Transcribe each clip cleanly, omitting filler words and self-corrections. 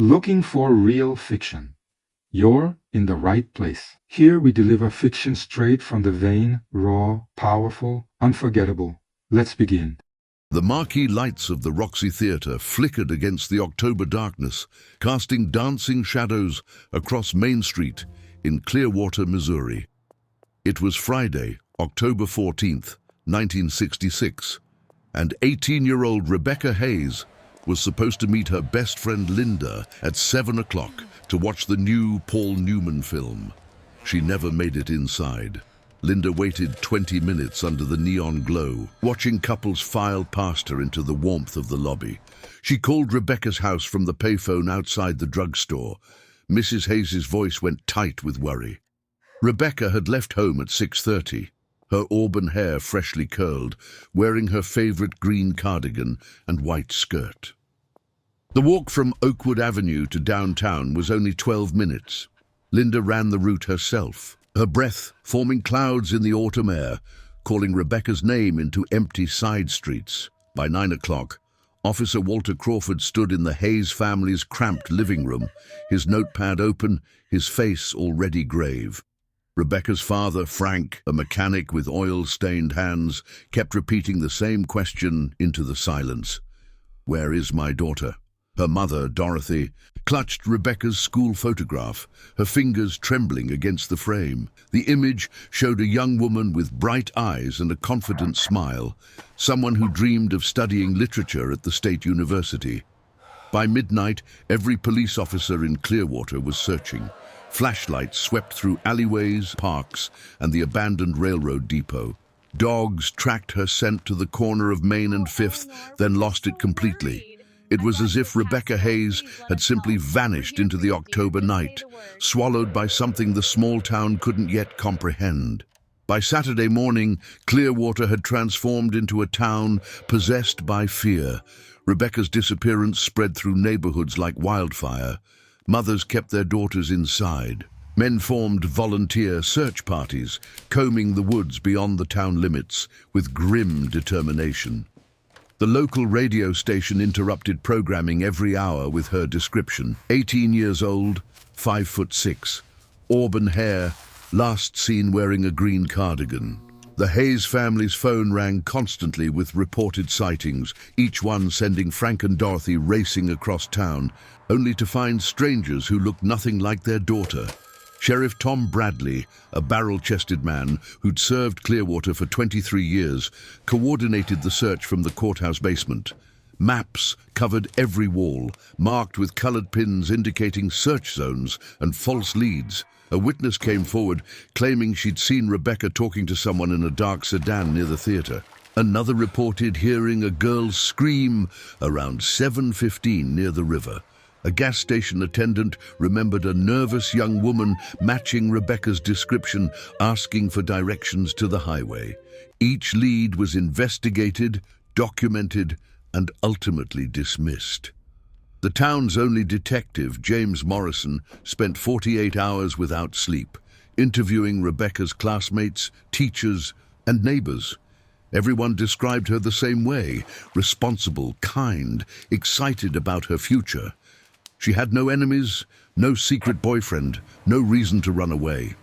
Looking for real fiction? You're in the right place. Here we deliver fiction straight from the vein, raw, powerful, unforgettable. Let's begin. The marquee lights of the Roxy Theater flickered against the October darkness, casting dancing shadows across Main Street in Clearwater, Missouri. It was Friday, October 14th, 1966, and 18-year-old Rebecca Hayes was supposed to meet her best friend Linda at 7 o'clock to watch the new Paul Newman film. She never made it inside. Linda waited 20 minutes under the neon glow, watching couples file past her into the warmth of the lobby. She called Rebecca's house from the payphone outside the drugstore. Mrs. Hayes' voice went tight with worry. Rebecca had left home at 6:30, her auburn hair freshly curled, wearing her favorite green cardigan and white skirt. The walk from Oakwood Avenue to downtown was only 12 minutes. Linda ran the route herself, her breath forming clouds in the autumn air, calling Rebecca's name into empty side streets. By 9 o'clock, Officer Walter Crawford stood in the Hayes family's cramped living room, his notepad open, his face already grave. Rebecca's father, Frank, a mechanic with oil-stained hands, kept repeating the same question into the silence. "Where is my daughter?" Her mother, Dorothy, clutched Rebecca's school photograph, her fingers trembling against the frame. The image showed a young woman with bright eyes and a confident smile, someone who dreamed of studying literature at the state university. By midnight, every police officer in Clearwater was searching. Flashlights swept through alleyways, parks, and the abandoned railroad depot. Dogs tracked her scent to the corner of Main and Fifth, then lost it completely. It was as if Rebecca Hayes had simply vanished into the October night, swallowed by something the small town couldn't yet comprehend. By Saturday morning, Clearwater had transformed into a town possessed by fear. Rebecca's disappearance spread through neighborhoods like wildfire. Mothers kept their daughters inside. Men formed volunteer search parties, combing the woods beyond the town limits with grim determination. The local radio station interrupted programming every hour with her description. 18 years old, 5'6", auburn hair, last seen wearing a green cardigan. The Hayes family's phone rang constantly with reported sightings, each one sending Frank and Dorothy racing across town, only to find strangers who looked nothing like their daughter. Sheriff Tom Bradley, a barrel-chested man who'd served Clearwater for 23 years, coordinated the search from the courthouse basement. Maps covered every wall, marked with colored pins indicating search zones and false leads. A witness came forward, claiming she'd seen Rebecca talking to someone in a dark sedan near the theater. Another reported hearing a girl scream around 7:15 near the river. A gas station attendant remembered a nervous young woman matching Rebecca's description, asking for directions to the highway. Each lead was investigated, documented, and ultimately dismissed. The town's only detective, James Morrison, spent 48 hours without sleep, interviewing Rebecca's classmates, teachers, and neighbors. Everyone described her the same way: responsible, kind, excited about her future. She had no enemies, no secret boyfriend, no reason to run away.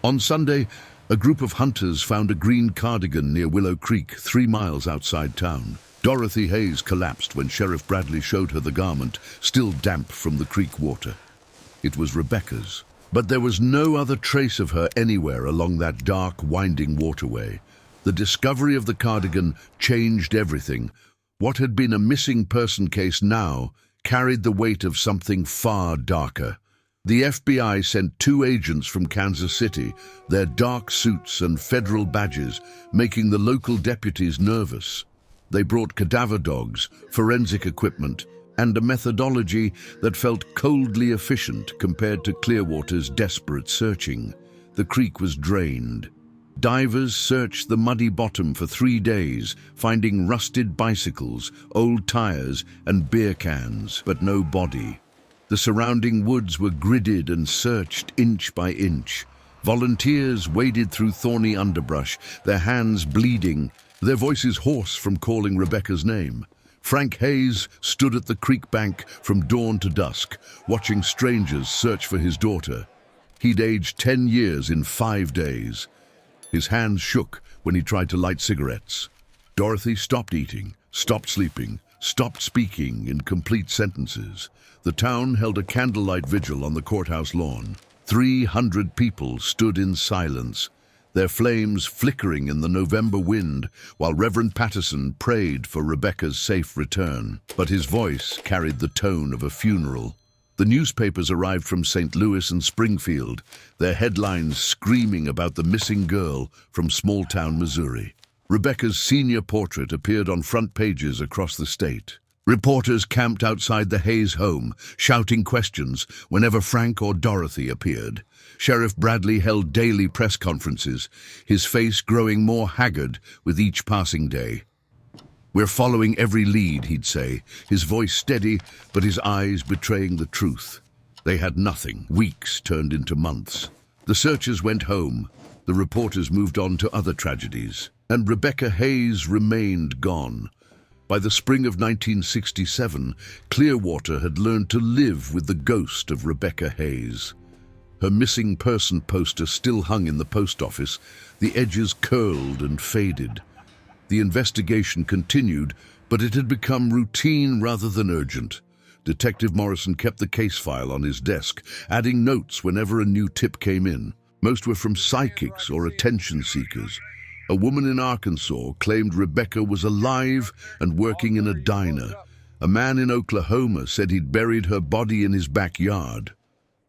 On Sunday, a group of hunters found a green cardigan near Willow Creek, 3 miles outside town. Dorothy Hayes collapsed when Sheriff Bradley showed her the garment, still damp from the creek water. It was Rebecca's, but there was no other trace of her anywhere along that dark, winding waterway. The discovery of the cardigan changed everything. What had been a missing person case now carried the weight of something far darker. The FBI sent 2 agents from Kansas City, their dark suits and federal badges, making the local deputies nervous. They brought cadaver dogs, forensic equipment, and a methodology that felt coldly efficient compared to Clearwater's desperate searching. The creek was drained. Divers searched the muddy bottom for 3 days, finding rusted bicycles, old tires, and beer cans, but no body. The surrounding woods were gridded and searched inch by inch. Volunteers waded through thorny underbrush, their hands bleeding, their voices hoarse from calling Rebecca's name. Frank Hayes stood at the creek bank from dawn to dusk, watching strangers search for his daughter. He'd aged 10 years in 5 days. His hands shook when he tried to light cigarettes. Dorothy stopped eating, stopped sleeping, stopped speaking in complete sentences. The town held a candlelight vigil on the courthouse lawn. 300 people stood in silence, their flames flickering in the November wind, while Reverend Patterson prayed for Rebecca's safe return. But his voice carried the tone of a funeral. The newspapers arrived from St. Louis and Springfield, their headlines screaming about the missing girl from small-town Missouri. Rebecca's senior portrait appeared on front pages across the state. Reporters camped outside the Hayes home, shouting questions whenever Frank or Dorothy appeared. Sheriff Bradley held daily press conferences, his face growing more haggard with each passing day. "We're following every lead," he'd say, his voice steady, but his eyes betraying the truth. They had nothing. Weeks turned into months. The searchers went home. The reporters moved on to other tragedies. And Rebecca Hayes remained gone. By the spring of 1967, Clearwater had learned to live with the ghost of Rebecca Hayes. Her missing person poster still hung in the post office, the edges curled and faded. The investigation continued, but it had become routine rather than urgent. Detective Morrison kept the case file on his desk, adding notes whenever a new tip came in. Most were from psychics or attention seekers. A woman in Arkansas claimed Rebecca was alive and working in a diner. A man in Oklahoma said he'd buried her body in his backyard.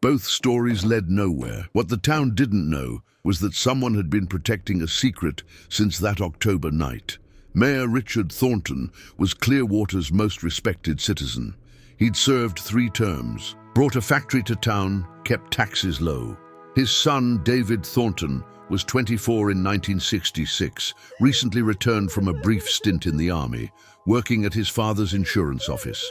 Both stories led nowhere. What the town didn't know was that someone had been protecting a secret since that October night. Mayor Richard Thornton was Clearwater's most respected citizen. He'd served 3 terms, brought a factory to town, kept taxes low. His son, David Thornton, was 24 in 1966, recently returned from a brief stint in the army, working at his father's insurance office.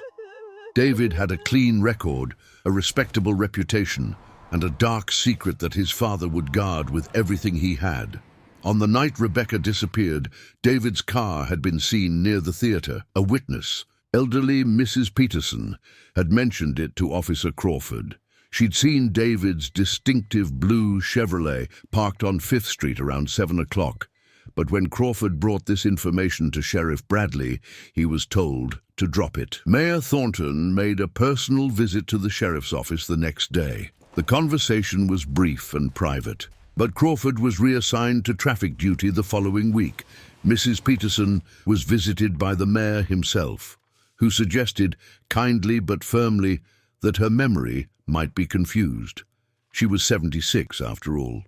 David had a clean record, a respectable reputation, and a dark secret that his father would guard with everything he had. On the night Rebecca disappeared, David's car had been seen near the theater. A witness, elderly Mrs. Peterson, had mentioned it to Officer Crawford. She'd seen David's distinctive blue Chevrolet parked on 5th Street around 7 o'clock. But when Crawford brought this information to Sheriff Bradley, he was told to drop it. Mayor Thornton made a personal visit to the sheriff's office the next day. The conversation was brief and private, but Crawford was reassigned to traffic duty the following week. Mrs. Peterson was visited by the mayor himself, who suggested, kindly but firmly, that her memory might be confused. She was 76 after all.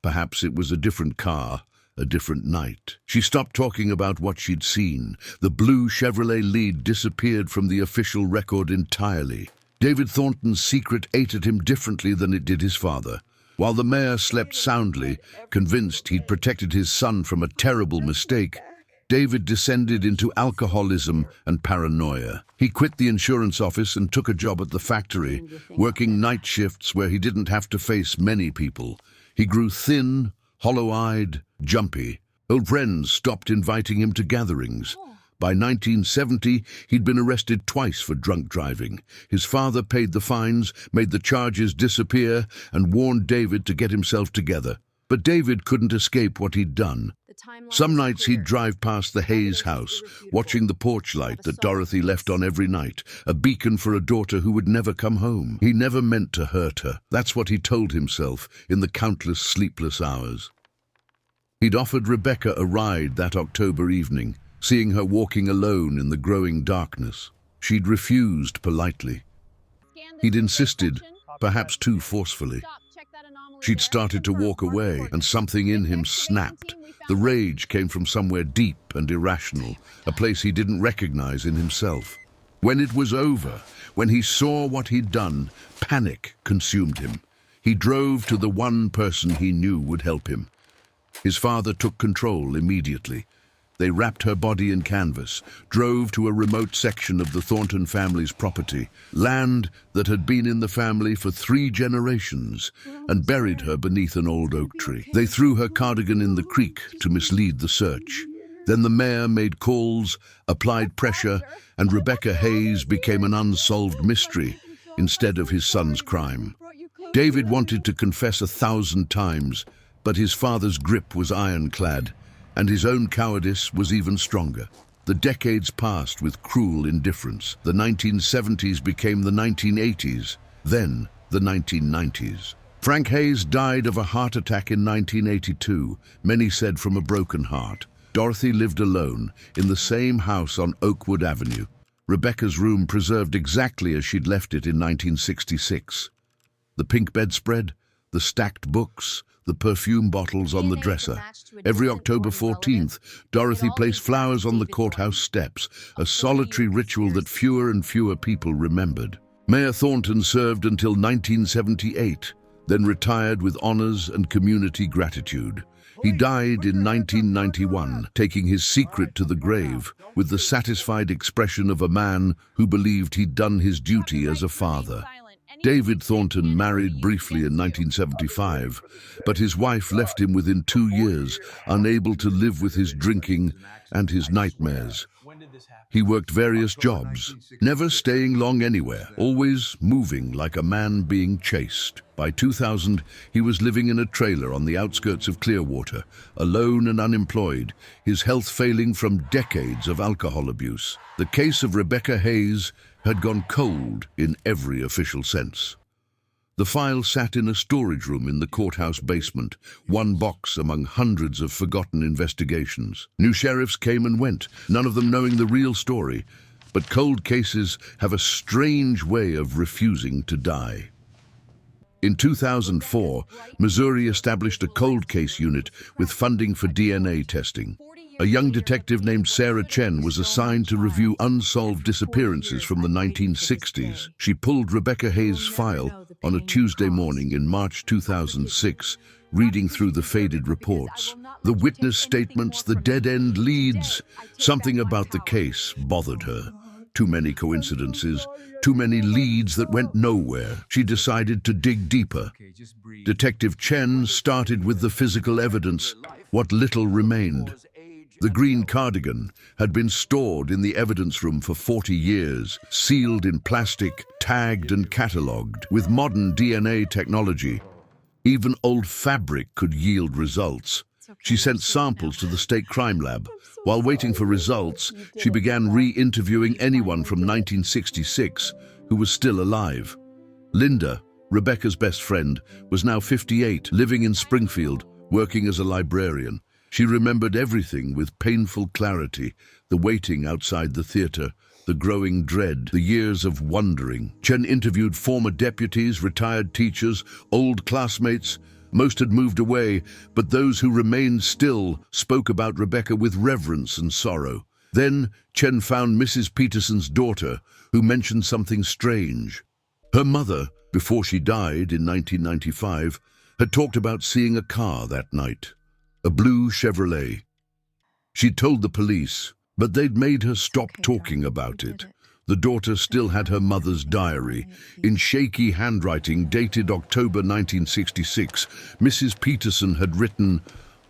Perhaps it was a different car, a different night. She stopped talking about what she'd seen. The blue Chevrolet lead disappeared from the official record entirely. David Thornton's secret ate at him differently than it did his father. While the mayor slept soundly, convinced he'd protected his son from a terrible mistake, David descended into alcoholism and paranoia. He quit the insurance office and took a job at the factory, working night shifts where he didn't have to face many people. He grew thin, hollow-eyed, jumpy. Old friends stopped inviting him to gatherings. By 1970, he'd been arrested twice for drunk driving. His father paid the fines, made the charges disappear, and warned David to get himself together. But David couldn't escape what he'd done. Some nights he'd drive past the Hayes house, watching the porch light that Dorothy left on every night, a beacon for a daughter who would never come home. He never meant to hurt her. That's what he told himself in the countless sleepless hours. He'd offered Rebecca a ride that October evening, seeing her walking alone in the growing darkness. She'd refused politely. He'd insisted, perhaps too forcefully. She'd started to walk away, and something in him snapped. The rage came from somewhere deep and irrational, a place he didn't recognize in himself. When it was over, when he saw what he'd done, panic consumed him. He drove to the one person he knew would help him. His father took control immediately. They wrapped her body in canvas, drove to a remote section of the Thornton family's property, land that had been in the family for 3 generations, and buried her beneath an old oak tree. They threw her cardigan in the creek to mislead the search. Then the mayor made calls, applied pressure, and Rebecca Hayes became an unsolved mystery instead of his son's crime. David wanted to confess 1,000 times, but his father's grip was ironclad, and his own cowardice was even stronger. The decades passed with cruel indifference. The 1970s became the 1980s, then the 1990s. Frank Hayes died of a heart attack in 1982, many said from a broken heart. Dorothy lived alone in the same house on Oakwood Avenue. Rebecca's room preserved exactly as she'd left it in 1966. The pink bedspread, the stacked books, the perfume bottles on the dresser. Every October 14th, Dorothy placed flowers on the courthouse steps, a solitary ritual that fewer and fewer people remembered. Mayor Thornton served until 1978, then retired with honors and community gratitude. He died in 1991, taking his secret to the grave with the satisfied expression of a man who believed he'd done his duty as a father. David Thornton married briefly in 1975, but his wife left him within 2 years, unable to live with his drinking and his nightmares. He worked various jobs, never staying long anywhere, always moving like a man being chased. By 2000, he was living in a trailer on the outskirts of Clearwater, alone and unemployed, his health failing from decades of alcohol abuse. The case of Rebecca Hayes had gone cold in every official sense. The file sat in a storage room in the courthouse basement, one box among hundreds of forgotten investigations. New sheriffs came and went, none of them knowing the real story, but cold cases have a strange way of refusing to die. In 2004, Missouri established a cold case unit with funding for DNA testing. A young detective named Sarah Chen was assigned to review unsolved disappearances from the 1960s. She pulled Rebecca Hayes' file on a Tuesday morning in March 2006, reading through the faded reports. The witness statements, the dead-end leads. Something about the case bothered her. Too many coincidences, too many leads that went nowhere. She decided to dig deeper. Detective Chen started with the physical evidence, what little remained. The green cardigan had been stored in the evidence room for 40 years, sealed in plastic, tagged and catalogued. With modern DNA technology, even old fabric could yield results. She sent samples to the state crime lab. While waiting for results, she began re-interviewing anyone from 1966 who was still alive. Linda, Rebecca's best friend, was now 58, living in Springfield, working as a librarian. She remembered everything with painful clarity, the waiting outside the theater, the growing dread, the years of wondering. Chen interviewed former deputies, retired teachers, old classmates. Most had moved away, but those who remained still spoke about Rebecca with reverence and sorrow. Then Chen found Mrs. Peterson's daughter, who mentioned something strange. Her mother, before she died in 1995, had talked about seeing a car that night. A blue Chevrolet. She'd told the police, but they'd made her stop talking about it. The daughter still had her mother's diary. In shaky handwriting dated October 1966, Mrs. Peterson had written,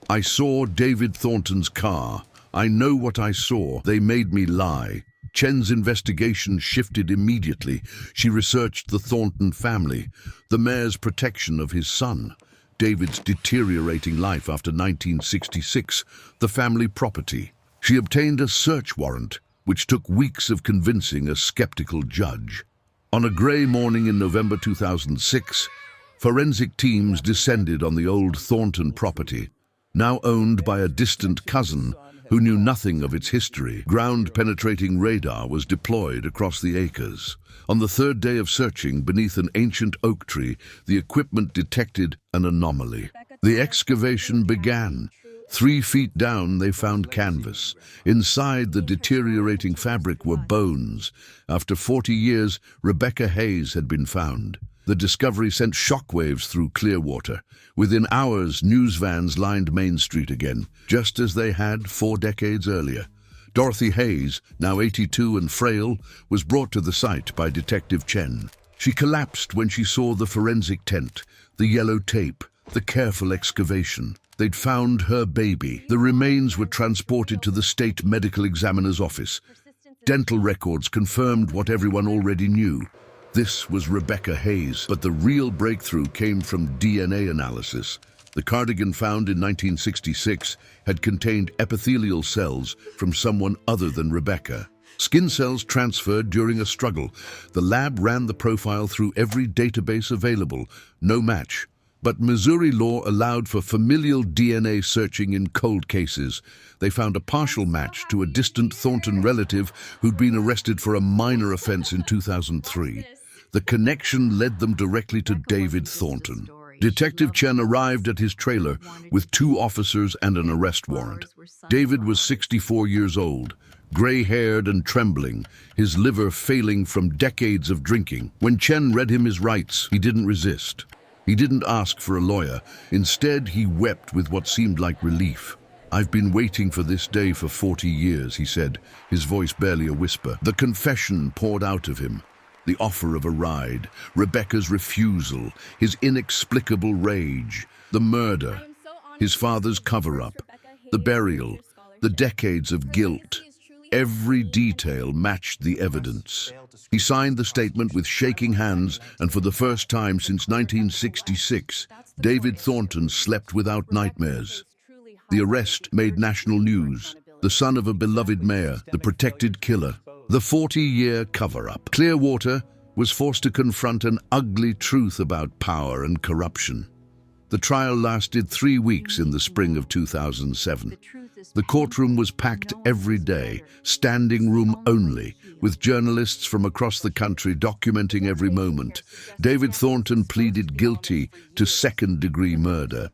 "I saw David Thornton's car. I know what I saw. They made me lie." Chen's investigation shifted immediately. She researched the Thornton family, the mayor's protection of his son, David's deteriorating life after 1966, the family property. She obtained a search warrant, which took weeks of convincing a skeptical judge. On a grey morning in November 2006, forensic teams descended on the old Thornton property, now owned by a distant cousin who knew nothing of its history. Ground-penetrating radar was deployed across the acres. On the third day of searching beneath an ancient oak tree, the equipment detected an anomaly. The excavation began. 3 feet down, they found canvas. Inside the deteriorating fabric were bones. After 40 years, Rebecca Hayes had been found. The discovery sent shockwaves through Clearwater. Within hours, news vans lined Main Street again, just as they had 4 decades earlier. Dorothy Hayes, now 82 and frail, was brought to the site by Detective Chen. She collapsed when she saw the forensic tent, the yellow tape, the careful excavation. They'd found her baby. The remains were transported to the state medical examiner's office. Dental records confirmed what everyone already knew. This was Rebecca Hayes, but the real breakthrough came from DNA analysis. The cardigan found in 1966 had contained epithelial cells from someone other than Rebecca. Skin cells transferred during a struggle. The lab ran the profile through every database available. No match. But Missouri law allowed for familial DNA searching in cold cases. They found a partial match to a distant Thornton relative who'd been arrested for a minor offense in 2003. The connection led them directly to David Thornton. Detective Chen arrived at his trailer with 2 officers and an arrest warrant. David was 64 years old, gray-haired and trembling, his liver failing from decades of drinking. When Chen read him his rights, he didn't resist. He didn't ask for a lawyer. Instead, he wept with what seemed like relief. "I've been waiting for this day for 40 years, he said, his voice barely a whisper. The confession poured out of him. The offer of a ride, Rebecca's refusal, his inexplicable rage, the murder, his father's cover-up, the burial, the decades of guilt. Every detail matched the evidence. He signed the statement with shaking hands, and for the first time since 1966, David Thornton slept without nightmares. The arrest made national news. The son of a beloved mayor, the protected killer, the 40-year cover-up. Clearwater was forced to confront an ugly truth about power and corruption. The trial lasted 3 weeks in the spring of 2007. The courtroom was packed every day, standing room only, with journalists from across the country documenting every moment. David Thornton pleaded guilty to second-degree murder.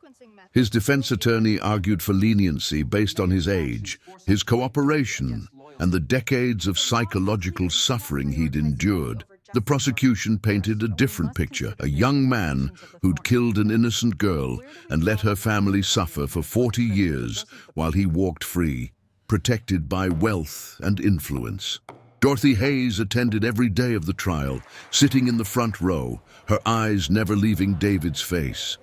His defense attorney argued for leniency based on his age, his cooperation, and the decades of psychological suffering he'd endured. The prosecution painted a different picture, a young man who'd killed an innocent girl and let her family suffer for 40 years while he walked free, protected by wealth and influence. Dorothy Hayes attended every day of the trial, sitting in the front row, her eyes never leaving David's face.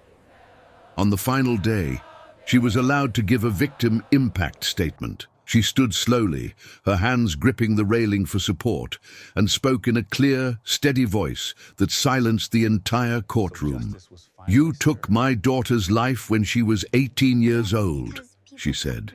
On the final day, she was allowed to give a victim impact statement. She stood slowly, her hands gripping the railing for support, and spoke in a clear, steady voice that silenced the entire courtroom. "You took my daughter's life when she was 18 years old," she said.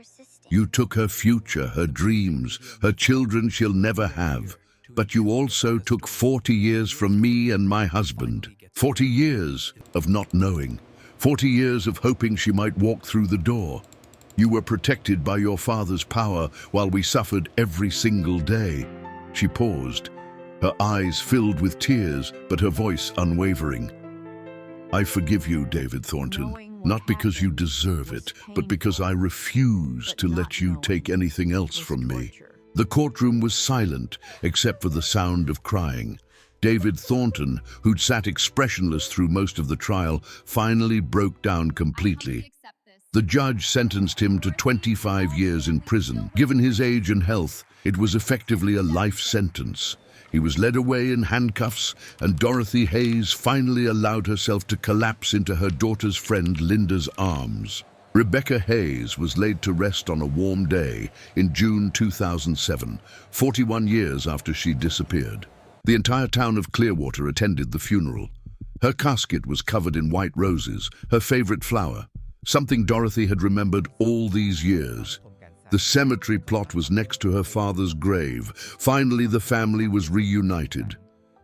"You took her future, her dreams, her children she'll never have. But you also took 40 years from me and my husband. 40 years of not knowing. 40 years of hoping she might walk through the door. You were protected by your father's power while we suffered every single day." She paused, her eyes filled with tears, but her voice unwavering. "I forgive you, David Thornton, not because you deserve it, but because I refuse to let you take anything else from me." The courtroom was silent, except for the sound of crying. David Thornton, who'd sat expressionless through most of the trial, finally broke down completely. The judge sentenced him to 25 years in prison. Given his age and health, it was effectively a life sentence. He was led away in handcuffs, and Dorothy Hayes finally allowed herself to collapse into her daughter's friend Linda's arms. Rebecca Hayes was laid to rest on a warm day in June 2007, 41 years after she disappeared. The entire town of Clearwater attended the funeral. Her casket was covered in white roses, her favorite flower, something Dorothy had remembered all these years. The cemetery plot was next to her father's grave. Finally, the family was reunited.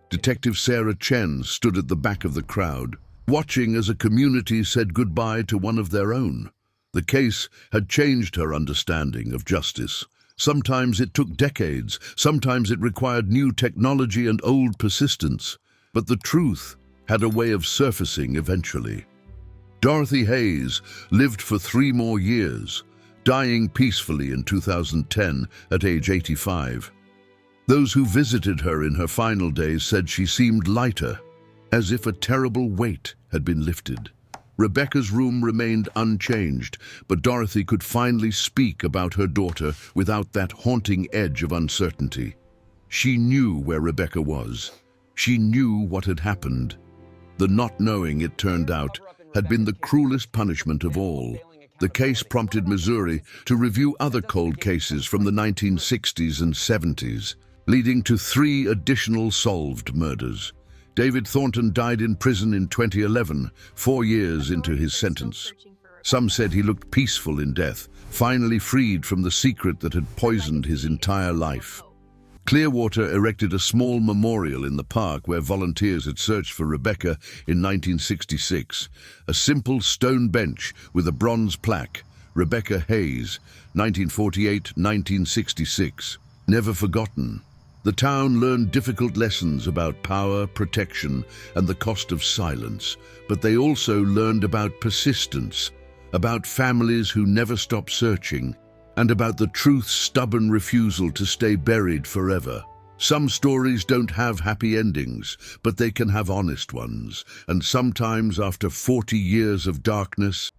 Detective Sarah Chen stood at the back of the crowd, watching as a community said goodbye to one of their own. The case had changed her understanding of justice. Sometimes it took decades, sometimes it required new technology and old persistence, but the truth had a way of surfacing eventually. Dorothy Hayes lived for 3 more years, dying peacefully in 2010 at age 85. Those who visited her in her final days said she seemed lighter, as if a terrible weight had been lifted. Rebecca's room remained unchanged, but Dorothy could finally speak about her daughter without that haunting edge of uncertainty. She knew where Rebecca was. She knew what had happened. The not knowing, it turned out, had been the cruelest punishment of all. The case prompted Missouri to review other cold cases from the 1960s and 70s, leading to 3 additional solved murders. David Thornton died in prison in 2011, 4 years into his sentence. Some said he looked peaceful in death, finally freed from the secret that had poisoned his entire life. Clearwater erected a small memorial in the park where volunteers had searched for Rebecca in 1966. A simple stone bench with a bronze plaque, Rebecca Hayes, 1948-1966. Never forgotten. The town learned difficult lessons about power, protection, and the cost of silence, but they also learned about persistence, about families who never stop searching, and about the truth's stubborn refusal to stay buried forever. Some stories don't have happy endings, but they can have honest ones, and sometimes after 40 years of darkness,